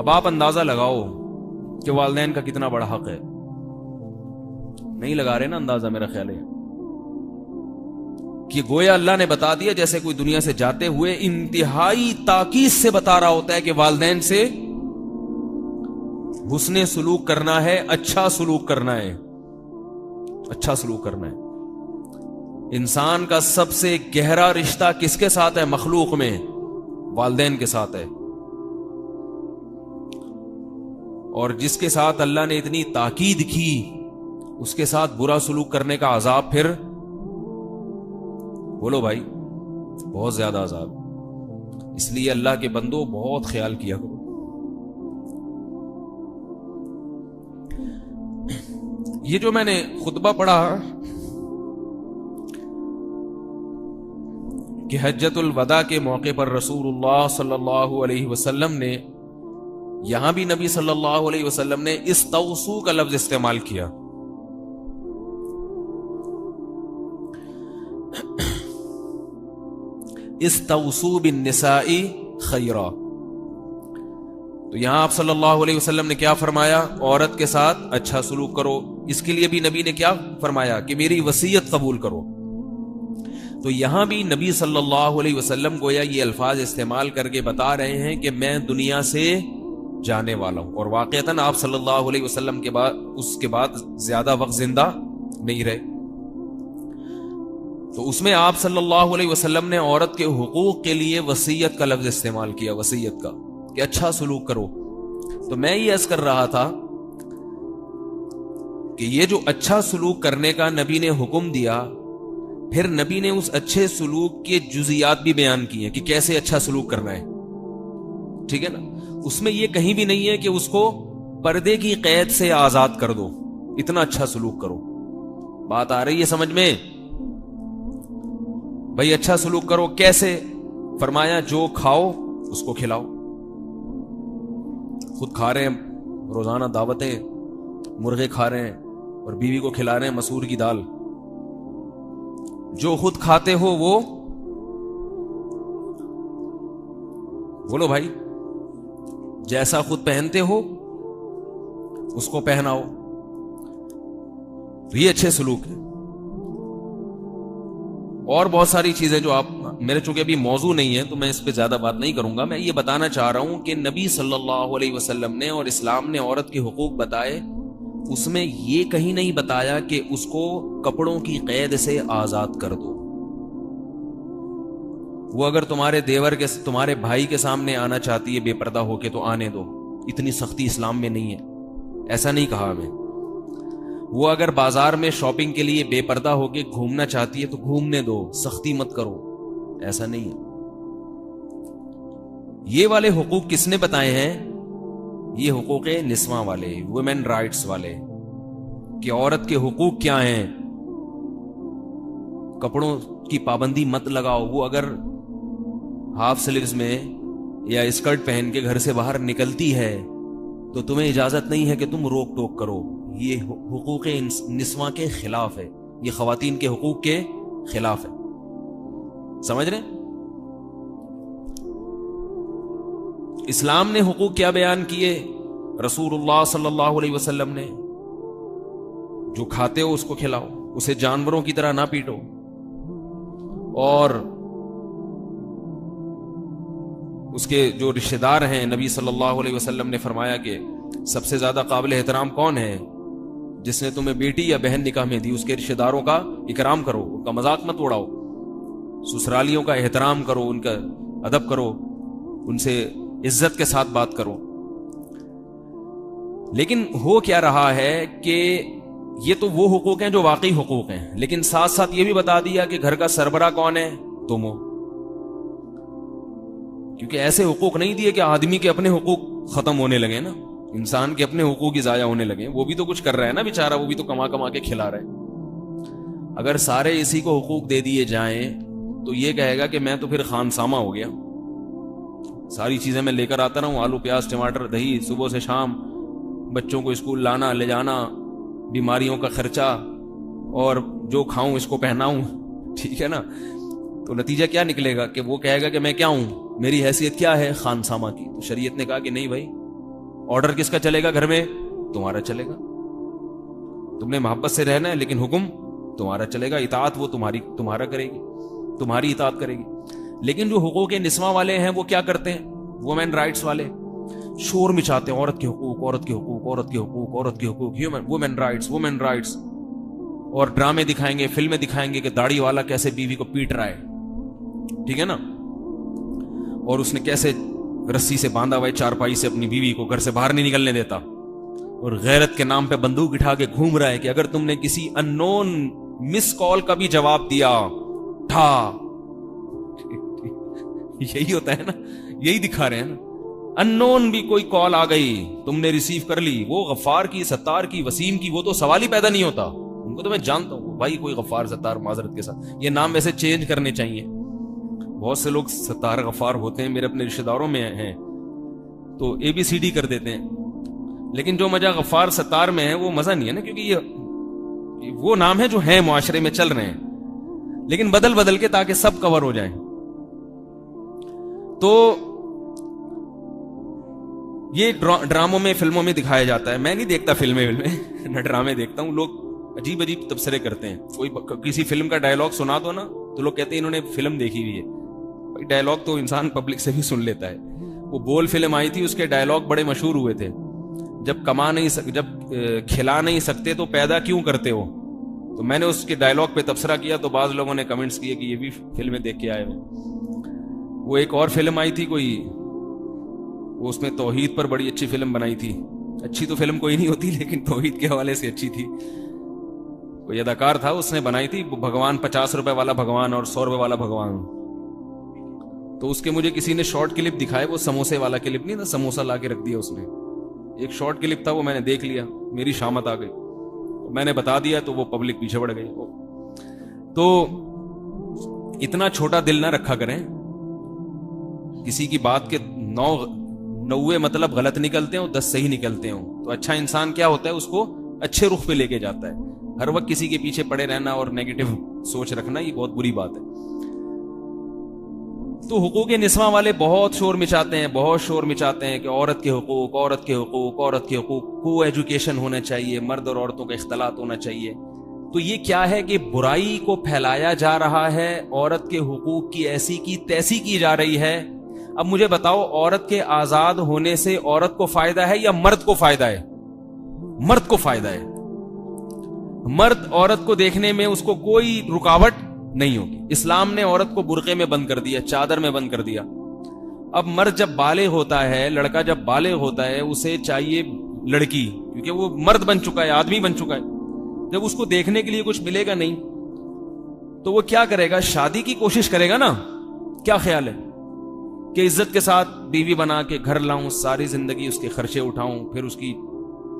اب آپ اندازہ لگاؤ کہ والدین کا کتنا بڑا حق ہے. نہیں لگا رہے نا اندازہ؟ میرا خیال ہے کہ گویا اللہ نے بتا دیا جیسے کوئی دنیا سے جاتے ہوئے انتہائی تاکید سے بتا رہا ہوتا ہے کہ والدین سے حسن سلوک کرنا ہے، اچھا سلوک کرنا ہے، اچھا سلوک کرنا ہے. انسان کا سب سے گہرا رشتہ کس کے ساتھ ہے مخلوق میں؟ والدین کے ساتھ ہے. اور جس کے ساتھ اللہ نے اتنی تاکید کی اس کے ساتھ برا سلوک کرنے کا عذاب، پھر بولو بھائی بہت زیادہ عذاب. اس لیے اللہ کے بندو بہت خیال کیا کرو. یہ جو میں نے خطبہ پڑھا کہ حجۃ الوداع کے موقع پر رسول اللہ صلی اللہ علیہ وسلم نے، یہاں بھی نبی صلی اللہ علیہ وسلم نے استوصوا کا لفظ استعمال کیا. استوصوا بالنساء خیرا. تو یہاں آپ صلی اللہ علیہ وسلم نے کیا فرمایا؟ عورت کے ساتھ اچھا سلوک کرو. اس کے لیے بھی نبی نے کیا فرمایا کہ میری وصیت قبول کرو. تو یہاں بھی نبی صلی اللہ علیہ وسلم گویا یہ الفاظ استعمال کر کے بتا رہے ہیں کہ میں دنیا سے جانے والا ہوں. اور واقعتاً آپ صلی اللہ علیہ وسلم کے بعد اس کے بعد زیادہ وقت زندہ نہیں رہے. تو اس میں آپ صلی اللہ علیہ وسلم نے عورت کے حقوق کے لیے وصیت کا لفظ استعمال کیا، وصیت کا، کہ اچھا سلوک کرو. تو میں یہ عرض کر رہا تھا کہ یہ جو اچھا سلوک کرنے کا نبی نے حکم دیا، پھر نبی نے اس اچھے سلوک کے جزیات بھی بیان کی ہیں کہ کیسے اچھا سلوک کرنا ہے. ٹھیک ہے نا؟ اس میں یہ کہیں بھی نہیں ہے کہ اس کو پردے کی قید سے آزاد کر دو، اتنا اچھا سلوک کرو. بات آ رہی ہے سمجھ میں؟ بھائی اچھا سلوک کرو کیسے؟ فرمایا جو کھاؤ اس کو کھلاؤ. خود کھا رہے ہیں روزانہ دعوتیں، مرغے کھا رہے ہیں اور بیوی کو کھلا رہے ہیں مسور کی دال. جو خود کھاتے ہو وہ بولو بھائی، جیسا خود پہنتے ہو اس کو پہناؤ. یہ اچھے سلوک ہے. اور بہت ساری چیزیں جو آپ، میرے چونکہ ابھی موضوع نہیں ہے تو میں اس پہ زیادہ بات نہیں کروں گا. میں یہ بتانا چاہ رہا ہوں کہ نبی صلی اللہ علیہ وسلم نے اور اسلام نے عورت کے حقوق بتائے، اس میں یہ کہیں نہیں بتایا کہ اس کو کپڑوں کی قید سے آزاد کر دو. وہ اگر تمہارے دیور کے، تمہارے بھائی کے سامنے آنا چاہتی ہے بے پردہ ہو کے تو آنے دو، اتنی سختی اسلام میں نہیں ہے، ایسا نہیں کہا ہمیں. وہ اگر بازار میں شاپنگ کے لیے بے پردہ ہو کے گھومنا چاہتی ہے تو گھومنے دو، سختی مت کرو، ایسا نہیں ہے. یہ والے حقوق کس نے بتائے ہیں؟ یہ حقوق نسواں والے، ویمن رائٹس والے، کہ عورت کے حقوق کیا ہیں. کپڑوں کی پابندی مت لگاؤ. وہ اگر ہاف سلیوز میں یا اسکرٹ پہن کے گھر سے باہر نکلتی ہے تو تمہیں اجازت نہیں ہے کہ تم روک ٹوک کرو. یہ حقوق نسواں کے خلاف ہے، یہ خواتین کے حقوق کے خلاف ہے. سمجھ رہے؟ اسلام نے حقوق کیا بیان کیے؟ رسول اللہ صلی اللہ علیہ وسلم نے، جو کھاتے ہو اس کو کھلاؤ، اسے جانوروں کی طرح نہ پیٹو. اور اس کے جو رشتہ دار ہیں، نبی صلی اللہ علیہ وسلم نے فرمایا کہ سب سے زیادہ قابل احترام کون ہے؟ جس نے تمہیں بیٹی یا بہن نکاح میں دی. اس کے رشتہ داروں کا اکرام کرو، ان کا مذاق مت اڑاؤ. سسرالیوں کا احترام کرو، ان کا ادب کرو، ان سے عزت کے ساتھ بات کرو. لیکن ہو کیا رہا ہے کہ یہ تو وہ حقوق ہیں جو واقعی حقوق ہیں، لیکن ساتھ ساتھ یہ بھی بتا دیا کہ گھر کا سربراہ کون ہے؟ تم ہو. کیونکہ ایسے حقوق نہیں دیے کہ آدمی کے اپنے حقوق ختم ہونے لگے نا، انسان کے اپنے حقوق ہی ضائع ہونے لگے. وہ بھی تو کچھ کر رہا ہے نا بیچارہ، وہ بھی تو کما کما کے کھلا رہا ہے. اگر سارے اسی کو حقوق دے دیے جائیں تو یہ کہے گا کہ میں تو پھر خانسامہ ہو گیا، ساری چیزیں میں لے کر آتا رہا ہوں، آلو پیاز ٹماٹر دہی صبح سے شام، بچوں کو اسکول لانا لے جانا، بیماریوں کا خرچہ، اور جو کھاؤں اس کو پہناؤں. ٹھیک ہے نا؟ تو نتیجہ کیا نکلے گا کہ وہ کہے گا کہ میں کیا ہوں، میری حیثیت کیا ہے؟ خانسامہ کی. تو شریعت نے کہا کہ نہیں بھائی، آرڈر کس کا چلے گا گھر میں؟ تمہارا چلے گا. تم نے محبت سے رہنا ہے لیکن حکم تمہارا چلے گا. اطاعت وہ تمہارا کرے گی, تمہاری اطاعت کرے گی. لیکن جو حقوق نسواں والے ہیں وہ کیا کرتے ہیں؟ وومن رائٹس والے شور مچاتے ہیں, عورت کے حقوق, عورت کے حقوق, عورت کے حقوق, عورت کے حقوق, وومن رائٹس, وومن رائٹس. اور ڈرامے دکھائیں گے, فلمیں دکھائیں گے کہ داڑھی والا کیسے بیوی کو پیٹ رہا ہے, ٹھیک ہے نا, اور اس نے کیسے رسی سے باندھا ہوا ہے چارپائی سے اپنی بیوی کو, گھر سے باہر نہیں نکلنے دیتا, اور غیرت کے نام پہ بندوق اٹھا کے گھوم رہا ہے کہ اگر تم نے کسی ان نون مس کال کا بھی جواب دیا تھا. یہی ہوتا ہے نا, یہی دکھا رہے ہیں نا. ان نون بھی کوئی کال آ گئی, تم نے ریسیو کر لی, وہ غفار کی, ستار کی, وسیم کی, وہ تو سوال ہی پیدا نہیں ہوتا. ان کو تو میں جانتا ہوں بھائی, کوئی غفار, ستار, معذرت کے ساتھ یہ نام ویسے چینج کرنے چاہیے. بہت سے لوگ ستار, غفار ہوتے ہیں, میرے اپنے رشتے داروں میں ہیں, تو ABCD کر دیتے ہیں. لیکن جو مزہ غفار, ستار میں ہے وہ مزہ نہیں ہے نا, کیونکہ یہ وہ نام ہے جو ہیں معاشرے میں چل رہے ہیں, لیکن بدل بدل کے تاکہ سب کور ہو جائیں. تو یہ ڈراموں میں, فلموں میں دکھایا جاتا ہے. میں نہیں دیکھتا فلمیں نہ ڈرامے دیکھتا ہوں. لوگ عجیب عجیب تبصرے کرتے ہیں. کوئی کسی فلم کا ڈائلاگ سنا دو نا تو لوگ کہتے ہیں انہوں نے فلم دیکھی ہوئی ہے. بھائی ڈائلاگ تو انسان پبلک سے بھی سن لیتا ہے. وہ بول فلم آئی تھی, اس کے ڈائلاگ بڑے مشہور ہوئے تھے. جب کھلا نہیں سکتے تو پیدا کیوں کرتے ہو. تو میں نے اس کے ڈائلاگ پہ تبصرہ کیا تو بعض لوگوں نے کمنٹس کیے کہ یہ بھی فلمیں دیکھ کے آئے ہوئے. وہ ایک اور فلم آئی تھی کوئی, وہ اس میں توحید پر بڑی اچھی فلم بنائی تھی. اچھی تو فلم کوئی نہیں ہوتی لیکن توحید کے حوالے سے اچھی تھی. کوئی اداکار تھا, اس نے بنائی تھی بھگوان, 50 روپے والا بھگوان اور 100 روپے والا بھگوان. تو اس کے مجھے کسی نے شارٹ کلپ دکھائے, وہ سموسے والا کلپ نہیں تھا, سموسا لا کے رکھ دیا اس نے. ایک شارٹ کلپ تھا, وہ میں نے دیکھ لیا, میری شامت آ گئی, میں نے بتا دیا تو وہ پبلک پیچھے بڑھ گئی. تو اتنا چھوٹا دل نہ رکھا کریں. کسی کی بات کے 90 مطلب غلط نکلتے ہیں اور 10 صحیح نکلتے ہوں تو اچھا انسان کیا ہوتا ہے, اس کو اچھے رخ پہ لے کے جاتا ہے. ہر وقت کسی کے پیچھے پڑے رہنا اور نیگیٹو سوچ رکھنا یہ بہت بری بات ہے. تو حقوق نسواں والے بہت شور مچاتے ہیں, بہت شور مچاتے ہیں کہ عورت کے حقوق, عورت کے حقوق, عورت کے حقوق, کو ایجوکیشن ہونا چاہیے, مرد اور عورتوں کا اختلاط ہونا چاہیے. تو یہ کیا ہے کہ برائی کو پھیلایا جا رہا ہے, عورت کے حقوق کی ایسی کی تیسی کی جا رہی ہے. اب مجھے بتاؤ, عورت کے آزاد ہونے سے عورت کو فائدہ ہے یا مرد کو فائدہ ہے؟ مرد کو فائدہ ہے. مرد عورت کو دیکھنے میں اس کو کوئی رکاوٹ نہیں ہوگی. اسلام نے عورت کو برقعے میں بند کر دیا, چادر میں بند کر دیا. اب مرد جب بالغ ہوتا ہے, لڑکا جب بالغ ہوتا ہے, اسے چاہیے لڑکی, کیونکہ وہ مرد بن چکا ہے, آدمی بن چکا ہے. جب اس کو دیکھنے کے لیے کچھ ملے گا نہیں تو وہ کیا کرے گا؟ شادی کی کوشش کرے گا نا. کیا خیال ہے کہ عزت کے ساتھ بیوی بنا کے گھر لاؤں, ساری زندگی اس کے خرچے اٹھاؤں, پھر اس کی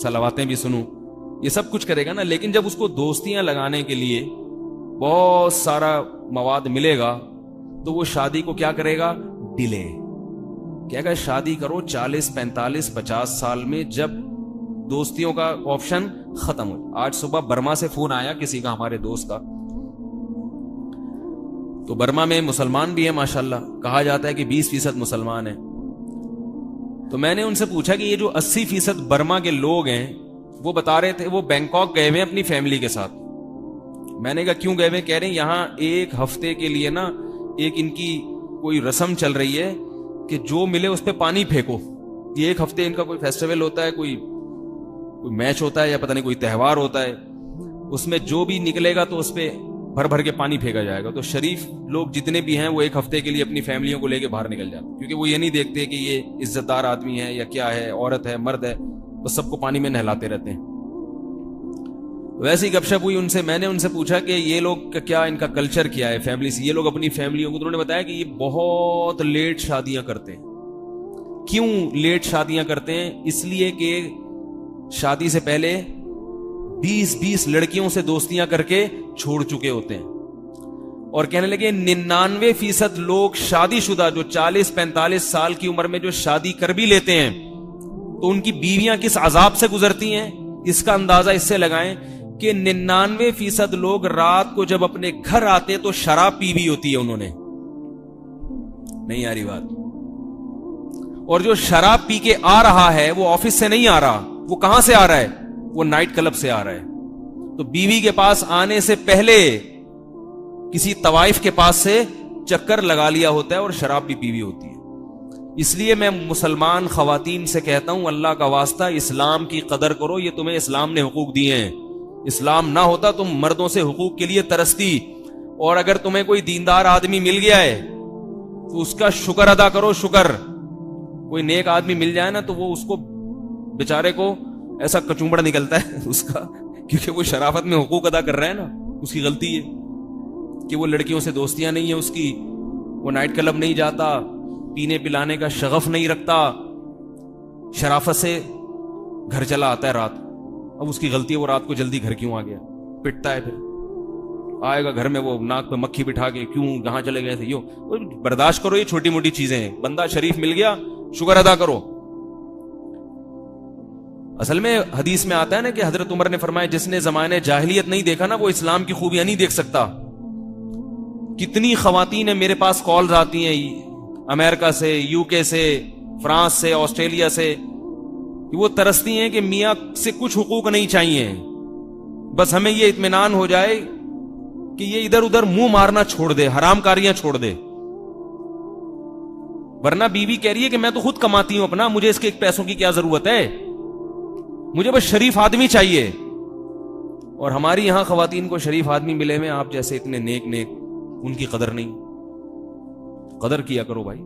صلواتیں بھی سنوں, یہ سب کچھ کرے گا نا. لیکن جب اس کو دوستیاں لگانے کے لیے بہت سارا مواد ملے گا تو وہ شادی کو کیا کرے گا؟ ڈیلے. کیا کہ شادی کرو 40, 45, 50 سال میں, جب دوستیوں کا آپشن ختم ہو. آج صبح برما سے فون آیا کسی کا, ہمارے دوست کا. تو برما میں مسلمان بھی ہے ماشاءاللہ, کہا جاتا ہے کہ 20% مسلمان ہیں. تو میں نے ان سے پوچھا کہ یہ جو 80% برما کے لوگ ہیں, وہ بتا رہے تھے وہ بینکاک گئے ہوئے اپنی فیملی کے ساتھ. میں نے کہا کیوں گئے ہوئے؟ کہہ رہے ہیں یہاں ایک ہفتے کے لیے نا ایک ان کی کوئی رسم چل رہی ہے کہ جو ملے اس پہ پانی پھینکو. یہ ایک ہفتے ان کا کوئی فیسٹیول ہوتا ہے, کوئی میچ ہوتا ہے یا پتہ نہیں کوئی تہوار ہوتا ہے, اس میں جو بھی نکلے گا تو اس پہ بھر بھر کے پانی پھینکا جائے گا. تو شریف لوگ جتنے بھی ہیں وہ ایک ہفتے کے لیے اپنی فیملیوں کو لے کے باہر نکل جاتے, کیونکہ وہ یہ نہیں دیکھتے کہ یہ عزت دار آدمی ہے یا کیا ہے, عورت ہے, مرد ہے, وہ سب کو پانی میں نہلاتے رہتے ہیں. ویسی گپ شپ ہوئی ان سے. میں نے ان سے پوچھا کہ یہ لوگ کیا, ان کا کلچر کیا ہے فیملی سے, یہ لوگ اپنی فیملیوں کو, انہوں نے بتایا کہ یہ بہت لیٹ شادیاں کرتے ہیں. کیوں لیٹ شادیاں کرتے ہیں؟ اس لیے کہ شادی سے پہلے 20 لڑکیوں سے دوستیاں کر کے چھوڑ چکے ہوتے ہیں. اور کہنے لگے 99% لوگ شادی شدہ جو 40-45 سال کی عمر میں جو شادی کر بھی لیتے ہیں تو ان کی بیویاں کس عذاب سے گزرتی ہیں, اس کا اندازہ اس سے لگائیں کہ 99% لوگ رات کو جب اپنے گھر آتے تو شراب پی بھی ہوتی ہے انہوں نے. نہیں آ رہی بات؟ اور جو شراب پی کے آ رہا ہے وہ آفس سے نہیں آ رہا، وہ کہاں سے آ رہا ہے؟ وہ نائٹ کلب سے آ رہا ہے. تو بیوی کے پاس آنے سے پہلے کسی طوائف کے پاس سے چکر لگا لیا ہوتا ہے اور شراب بھی پیوی ہوتی ہے. اس لیے میں مسلمان خواتین سے کہتا ہوں، اللہ کا واسطہ اسلام کی قدر کرو. یہ تمہیں اسلام نے حقوق دیے ہیں. اسلام نہ ہوتا تم مردوں سے حقوق کے لیے ترستی. اور اگر تمہیں کوئی دیندار آدمی مل گیا ہے تو اس کا شکر ادا کرو. شکر، کوئی نیک آدمی مل جائے نا تو وہ اس کو بیچارے کو ایسا کچومڑ نکلتا ہے اس کا، کیونکہ وہ شرافت میں حقوق ادا کر رہا ہے نا. اس کی غلطی ہے کہ وہ لڑکیوں سے دوستیاں نہیں ہیں اس کی، وہ نائٹ کلب نہیں جاتا، پینے پلانے کا شغف نہیں رکھتا، شرافت سے گھر چلا آتا ہے رات. اب اس کی غلطی ہے وہ رات کو جلدی گھر کیوں آ گیا، پٹتا ہے. پھر آئے گا گھر میں وہ ناک پہ مکھی بٹھا کے، کیوں کہاں چلے گئے تھے. یوں برداشت کرو، یہ چھوٹی موٹی چیزیں ہیں. بندہ شریف مل گیا، شکر ادا کرو. اصل میں حدیث میں آتا ہے نا کہ حضرت عمر نے فرمایا جس نے زمانے جاہلیت نہیں دیکھا نا وہ اسلام کی خوبیاں نہیں دیکھ سکتا. کتنی خواتین ہیں میرے پاس کالز آتی ہیں امریکہ سے، یو کے سے، فرانس سے، آسٹریلیا سے، وہ ترستی ہیں کہ میاں سے کچھ حقوق نہیں چاہیے، بس ہمیں یہ اطمینان ہو جائے کہ یہ ادھر ادھر منہ مارنا چھوڑ دے، حرام کاریاں چھوڑ دے. ورنہ بیوی کہہ رہی ہے کہ میں تو خود کماتی ہوں اپنا، مجھے اس کے پیسوں کی کیا ضرورت ہے، مجھے بس شریف آدمی چاہیے. اور ہماری یہاں خواتین کو شریف آدمی ملے ہوئے، آپ جیسے اتنے نیک نیک، ان کی قدر نہیں. قدر کیا کرو بھائی.